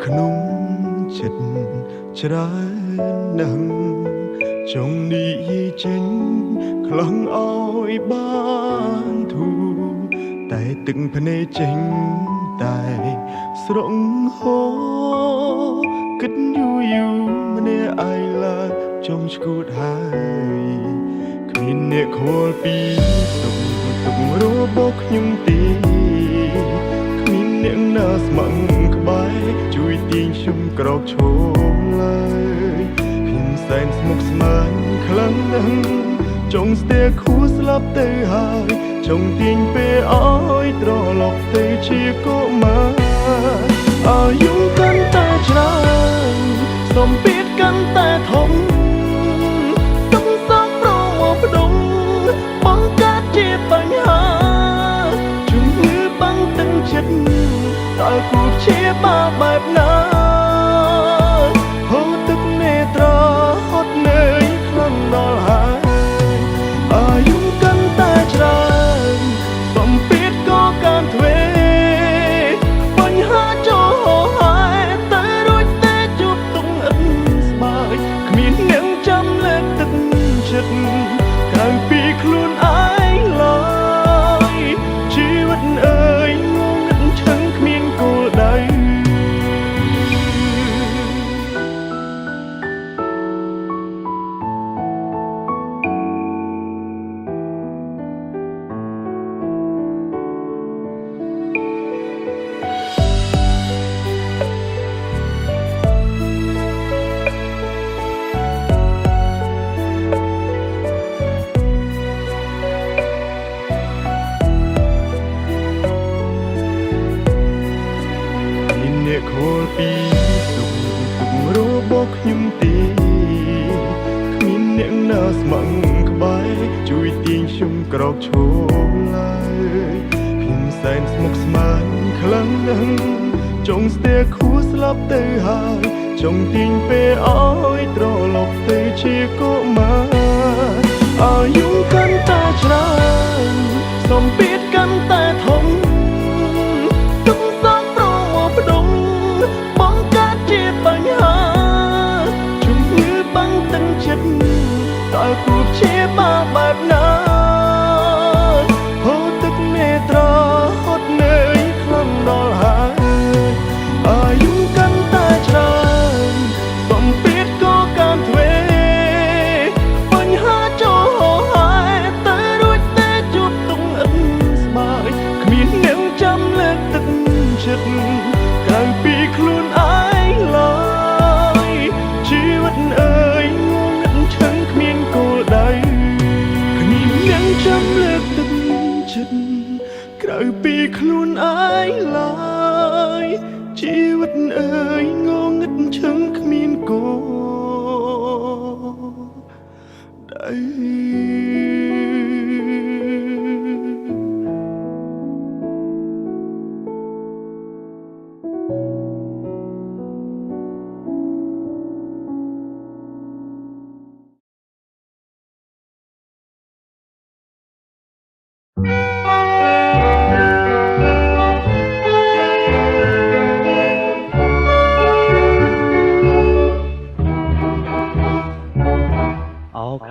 ក្នុងចិត្តច្រើនណាស់ចង់និយាយចេញខ្លាំងឲ្យបានធូរតែទឹកភ្នែកចេញតែស្រង់ហូរគិតយូរម្នាក់ឯងឡើយចង់ឈួតហើយគ្មានអ្នកខលពីសុខទុក្ខរបស់ខ្ញុំទេគ្មានអ្នកណាស្ម័គ្រក្បែរជួយទាញខ្ញុំក្រោកឈរឡើយខ្ញុំសែនស្មុគស្មាញខ្លាំងណាស់ចង់ស្ទែខួរស្លាប់ទៅហើយចង់ទាញពេលឲ្យត្រឡប់ទៅជាកុមារអាយុកាន់តែច្រើនសំពីតកាន់តែធំទុកសងប្រមកផ្ដុំបង្កើតជាបញ្ហាជំងឺបាំងទឹកចិត្តតើគូជាបាបែបណាហូរទឹកនេត្រាហត់នឿយខ្លាំងដល់ហើយអាយុកាន់តែច្រើនសំពីតក៏កាន់ទ្វេបញ្ហាចូលហើយតែរួចតែជួបទុំឥតស្បើយគ្មានអ្នកចាំលើកទឹកចិត្តក្រៅពីខ្លួនឯងឡើយជីវិតអើយងងឹតឈឹងគ្មានគោលដៅខលពីសុខទុក្ខរបស់ខ្ញុំទេគ្មានអ្នកណាស្ម័គ្រក្បែរជួយទាញខ្ញុំក្រោកឈរឡើយខ្ញុំសែនស្មុគស្មាញខ្លាំងណាស់ចង់ស្ទែខួរស្លាប់ទៅហើយចង់ទាញពេលឲ្យត្រឡប់ទៅជាកុមារអាយុកាន់តែច្រើនសំពីតកាន់តែធំទុកសងប្រមកផ្ដុំបង្កើតជាបញ្ហាជំងឺបាំងទឹកចិត្តតើគូជាបាបែបណាហូរទឹកនេត្រាហត់នឿយខ្លាំងដល់ហើយអាយុកាន់តែច្រើនសំពីតក៏កាន់ទ្វេបញ្ហាចូលហើយតែរួចតែជួបទុំឥតស្បើយគ្មានអ្នកចាំលើកទឹកចិត្តក្រៅពីខ្លួនឯងឡើយជីវិតអើយងងឹតឈឹងគ្មានគោលដៅគ្មានអ្នកចាំលើកទឹកចិត្តក្រៅពីខ្លួនឯងឡើយជីវិតអើយងងឹតឈឹងគ្មានគោលដៅ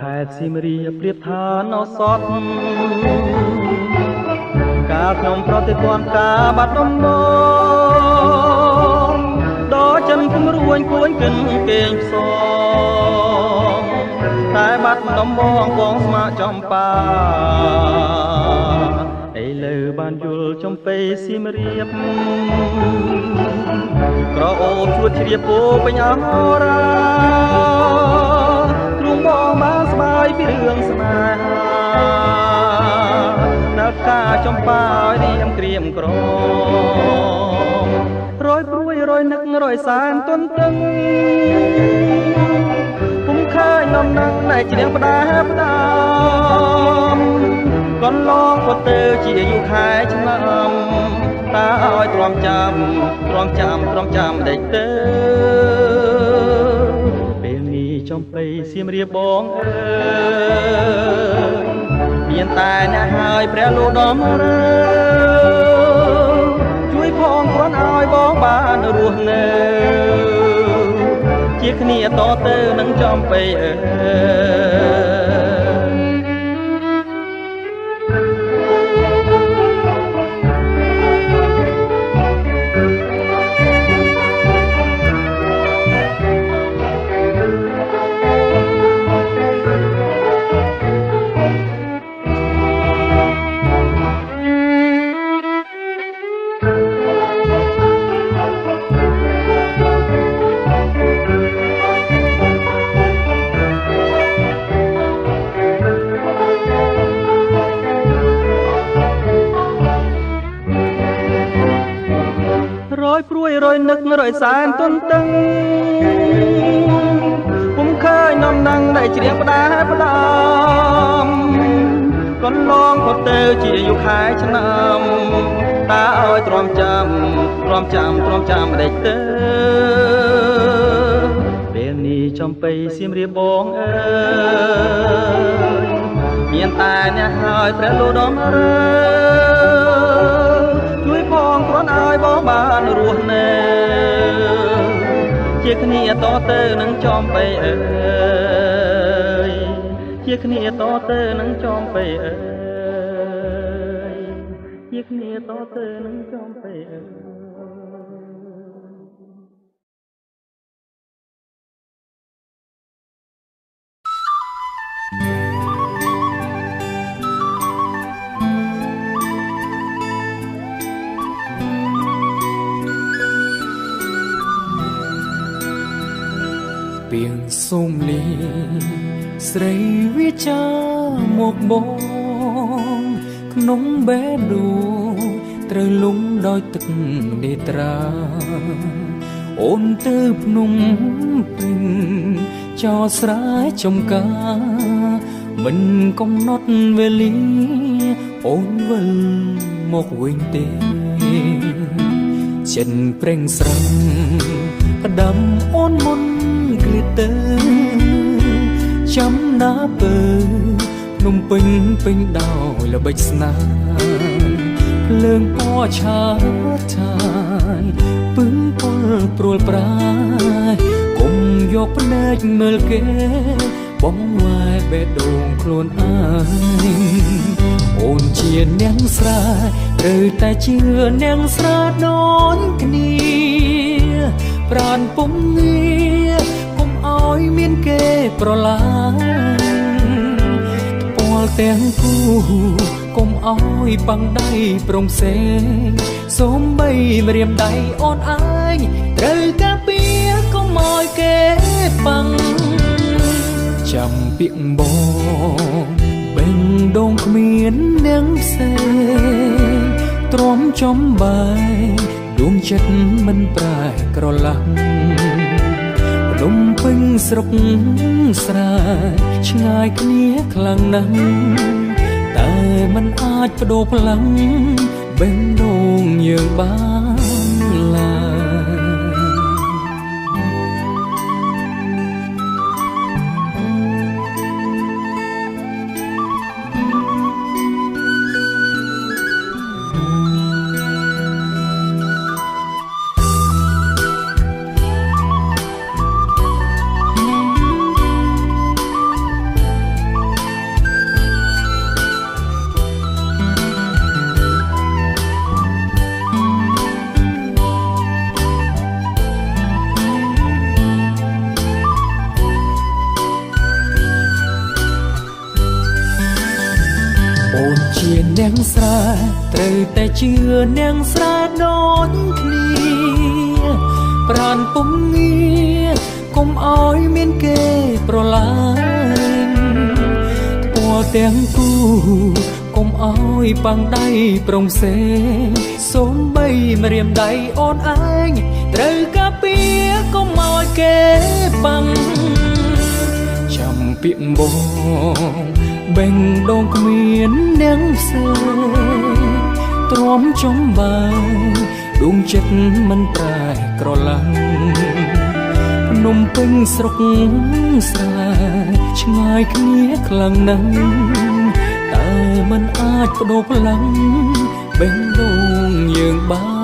ខេត្តសៀមរាបប្រៀបថានៅសតកាលខ្ញុំប្រតិទ័នការបាត់ដំបងដល់ចិនគំរួញគួនគិនគេងផ្សងតែបាត់ដំបងបងស្មាចំបាឥឡូវបានយល់ចំពេសៀមរាបក្រអូបជួតជ្រាបពោពេញអរាបងបានស្បាយពីរឿងស្នេហានៅការចំបាឲ្យរៀមក្រៀមក្រមរយព្រួយរយនឹករយសានទន្ទឹងពុំឃើញនំនឹងតែជ្រៀងផ្ដាផ្ដាំកន្លងក៏ទៅជាអាយុខែឆ្នាំតើឲ្យទ្រាំចាំដេចទៅចំបៃសៀមរាបបងអើយមានតែអ្នកហើយព្រះលោកដំរើជួយ ជួយផងគ្រាន់ឲ្យបងបានរស់នៅជាគ្នាតទៅនឹងចំបៃអើព្រួយរយនឹករយសែនទន្ទឹងពុំឃើញនំណាំងដែលច្រៀងផ្ដាផ្ដំកន្លងក៏ទៅជាយុខែឆ្នាំតើឲ្យទ្រាំចាំម្ដេចទៅពេលនេះចំបៃសៀមរាបបងអើយមានតែអ្នកហើយព្រះលោដំរើជួយផងគ្រាន់ឲ្យបងបានរស់នៅជាគ្នាតទៅនឹងចំបៃអើយជាគ្នាតទៅនឹងចំបៃអើយជាគ្នាតទៅនឹងចំបៃអើយពីងសុំលីស្រីវិចាមកបងក្នុងបេះដូងត្រូវលំដោយទឹកនេត្រាអូនទៅភ្នំពេញចោស្រែចំការមិនកំណត់វេលាអូនវិលមកវិញទេចិនប្រេងស្រឹងផ្ដាំអូនមុនគ្រាទៅចាំណាពើភ្នំពេញពេញដោយល្បិចស្នេហ៍ភ្លើងពណ៌ឆើតឆាយពឹងពលព្រួលប្រាយគុំយកភ្នែកមើលគេបងវាយបេះដូងខ្លួនឯងអូនជានាងស្រែត្រូវតែជឿនាងស្រែដូចគ្នាប្រានពុំងារកុំឲ្យមានគេប្រឡាយពាល់ទាំងគូកុំឲ្យបាំងដៃប្រងផ្សេងសូម្បីម្រាមដៃអូនឯងត្រូវការពារកុំឲ្យគេបាំងចាំពាក្យបងបេះដូងគ្មាននាងផ្សេងទ្រាំចំបាយដួងចិត្តមិនប្រែក្រឡាំងភ្នំពេញស្រុកស្រែឆ្ងាយគ្នាខ្លាំងណាស់តែមិនអាចបដូរផ្លាំងបេះដូងយើងបានឡើយអូនជានាងស្រែត្រូវតែជឿនាងស្រែដូចគ្នាប្រានពុំងារកុំឲ្យមានគេប្រឡាយពណ៌ទាំងគូកុំឲ្យបាំងដៃប្រងផ្សេងសូម្បីម្រាមដៃអូនឯងត្រូវការពារកុំឲ្យគេបាំងចាំពាក្យបងបេះដូងគ្មាននាងផ្សេងទ្រាំចំបាយដួងចិត្តមិនប្រែក្រឡាំងភ្នំពេញស្រុកស្រែឆ្ងាយគ្នាខ្លាំងណាស់តែមិនអាចបដូរផ្លាំងបេះដូងយើងបាន